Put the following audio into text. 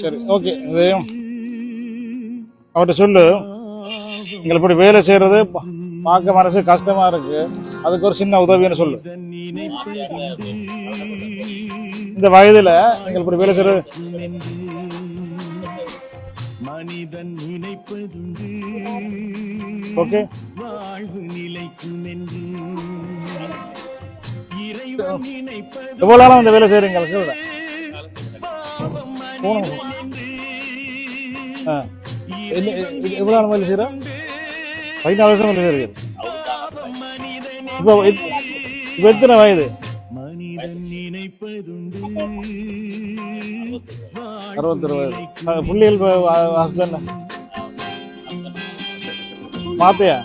சரி, ஓகே. இதையும் அவர்கிட்ட சொல்லு. எங்களை இப்படி வேலை செய்யறது பார்க்க மனசு கஷ்டமா இருக்கு, அதுக்கு ஒரு சின்ன உதவின்னு சொல்லு. இந்த வயதுல எங்களை இப்படி வேலை செய்யறது மனிதன் நினைப்பதுண்டு. ஓகே, எவ்வளவு நாளும் இந்த வேலை செய்யறீங்க? எவ்வளவு நாள் வேலை செய்யற? 14 வருஷம் வேலை செய்யறீங்க. இப்ப எத்தனை வயது? 62 வயது. புள்ளிகள் ஹஸ்பண்ட் மாத்தையா?